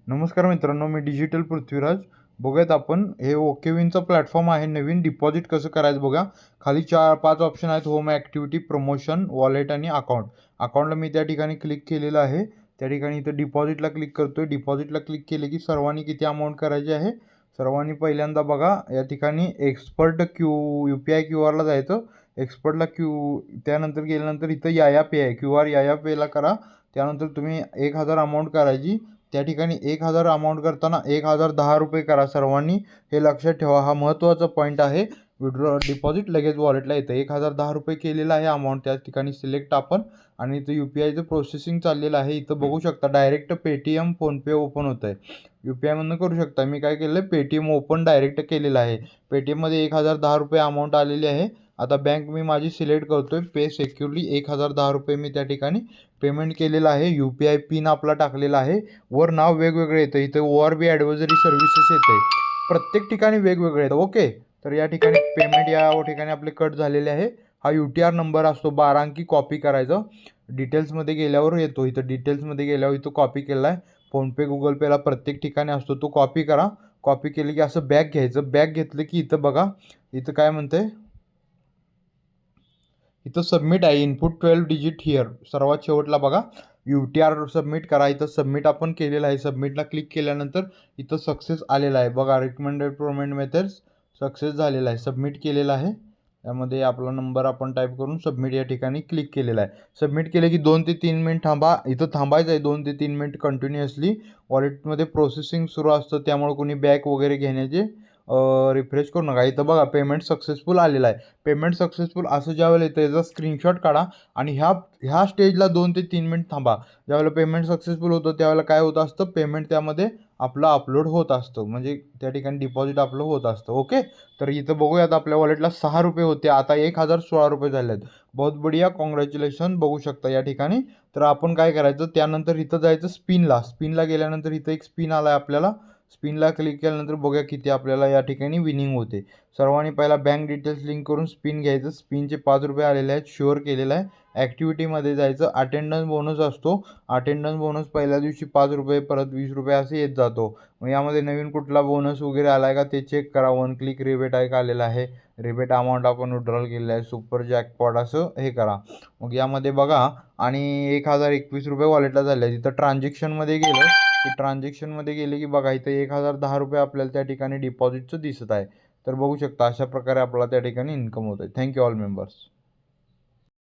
नमस्कार मित्रांनो, मी डिजिटल पृथ्वीराज. बघूयात आपण हे ओकेविनचा प्लॅटफॉर्म आहे. नवीन डिपॉझिट कसं करायचं बघा. खाली 4-5 ऑप्शन आहेत. होम ॲक्टिव्हिटी, प्रमोशन, वॉलेट आणि अकाउंट. अकाउंटला मी त्या ठिकाणी क्लिक केलेलं आहे. त्या ठिकाणी इथं डिपॉझिटला क्लिक करतोय. डिपॉझिटला क्लिक केले की सर्वांनी किती अमाऊंट करायची आहे. सर्वांनी पहिल्यांदा बघा या ठिकाणी एक्सपर्ट UPI QR जायचं. एक्सपर्टला त्यानंतर गेल्यानंतर इथं या पे आहे. QR या पेला करा. त्यानंतर तुम्ही 1000 अमाऊंट करायची. त्या ठिकाणी 1000 अमाऊंट करताना 1010 रुपये करा सर्वांनी. हे लक्षात ठेवा, हा महत्त्वाचा पॉईंट आहे. डिपॉझिट लगेच वॉलेटला येतं. 1010 रुपये केलेला आहे अमाऊंट. त्या ठिकाणी सिलेक्ट आपण आणि इथं UPIचं प्रोसेसिंग चाललेलं आहे. इथं बघू शकता डायरेक्ट पेटीएम, फोनपे ओपन होतं आहे. UPIमधनं करू शकता. मी काय केलं आहे, पेटीएम ओपन डायरेक्ट केलेलं आहे. पेटीएममध्ये 1010 रुपये अमाऊंट आलेली आहे. आता बँक मी माझी सिलेक्ट करतोय. पे सिक्युअरली 1010 रुपये मी त्या ठिकाणी पेमेंट केलेलं आहे. UPI पिन आपला टाकलेला आहे. वर नाव वेगवेगळे येतं. इथं ORB ॲडव्हायझरी सर्व्हिसेस येते. प्रत्येक ठिकाणी वेगवेगळे येतं. ओके, तर या ठिकाणी पेमेंट या ठिकाणी आपले कट झालेले आहे. हा UTR नंबर असतो 12 अंकी, कॉपी करायचं. डिटेल्समध्ये गेल्यावर येतो. इथं डिटेल्समध्ये गेल्यावर इथं कॉपी केला आहे. फोनपे, गुगल पेला प्रत्येक ठिकाणी असतो. तो कॉपी करा. कॉपी केली की असं बॅक घ्यायचं. बॅक घेतलं की इथं बघा, इथं काय म्हणतंय, इथं सबमिट आहे. Input 12 digit here. सर्वात शेवटला बघा UTR सबमिट करा. इथं सबमिट आपण केलेलं आहे. सबमिटला क्लिक केल्यानंतर इथं सक्सेस आलेला आहे बघा. रिकमेंडेड पेमेंट मेथड्स सक्सेस झालेला आहे. सबमिट केलेला आहे. त्यामध्ये आपला नंबर आपण टाईप करून सबमिट या ठिकाणी क्लिक केलेला आहे. सबमिट केले की 2 ते 3 मिनिट थांबा. इथं थांबायचं आहे 2 ते 3 मिनिट कंटिन्युअसली. वॉलेटमध्ये प्रोसेसिंग सुरू असतं, त्यामुळे कोणी बॅक वगैरे घेण्याचे रिफ्रेश करू नका. इथं बघा पेमेंट सक्सेसफुल आलेला आहे. पेमेंट सक्सेसफुल असं ज्यावेळेला येतं याचा स्क्रीनशॉट काढा आणि ह्या स्टेजला 2 ते 3 मिनिट थांबा. ज्यावेळेला पेमेंट सक्सेसफुल होतं त्यावेळेला काय होत असतं, पेमेंट त्यामध्ये आपलं अपलोड होत असतं. म्हणजे त्या ठिकाणी डिपॉझिट आपलं होत असतं. ओके, तर इथं बघूयात आपल्या वॉलेटला 6 रुपये होते, आता 1016 रुपये झाले आहेत. बहुत बढिया, कॉंग्रॅच्युलेशन. बघू शकता या ठिकाणी. तर आपण काय करायचं, त्यानंतर इथं जायचं स्पिनला गेल्यानंतर इथं एक स्पिन आला आहे आपल्याला. स्पिनला क्लिक केल्यानंतर बघूया किती आपल्याला या ठिकाणी विनिंग होते. सर्वांनी पहिला बँक डिटेल्स लिंक करून स्पिन घ्यायचं. स्पिनचे 5 रुपये आलेले आहेत. शुअर केलेलं आहे. ॲक्टिव्हिटीमध्ये जायचं. अटेंडन्स बोनस असतो. अटेंडन्स बोनस पहिल्या दिवशी 5 रुपये, परत 20 रुपये असं येत जातो. मग यामध्ये नवीन कुठला बोनस वगैरे आला आहे का ते चेक करा. 1 क्लिक रिबेट आहे का आलेला आहे. रिबेट अमाऊंट आपण विड्रॉल केलेलं आहे. सुपर जॅकपॉट असं हे करा. मग यामध्ये बघा आणि 1021 रुपये वॉलेटला झाले आहे. तिथं ट्रान्झॅक्शनमध्ये गेलं की ट्रान्झॅक्शनमध्ये गेले की बघा इथं 1010 रुपये आपल्याला त्या ठिकाणी डिपॉझिटचं दिसत आहे. तर बघू शकता अशा प्रकारे आपल्याला त्या ठिकाणी इन्कम होत आहे. Thank you all members.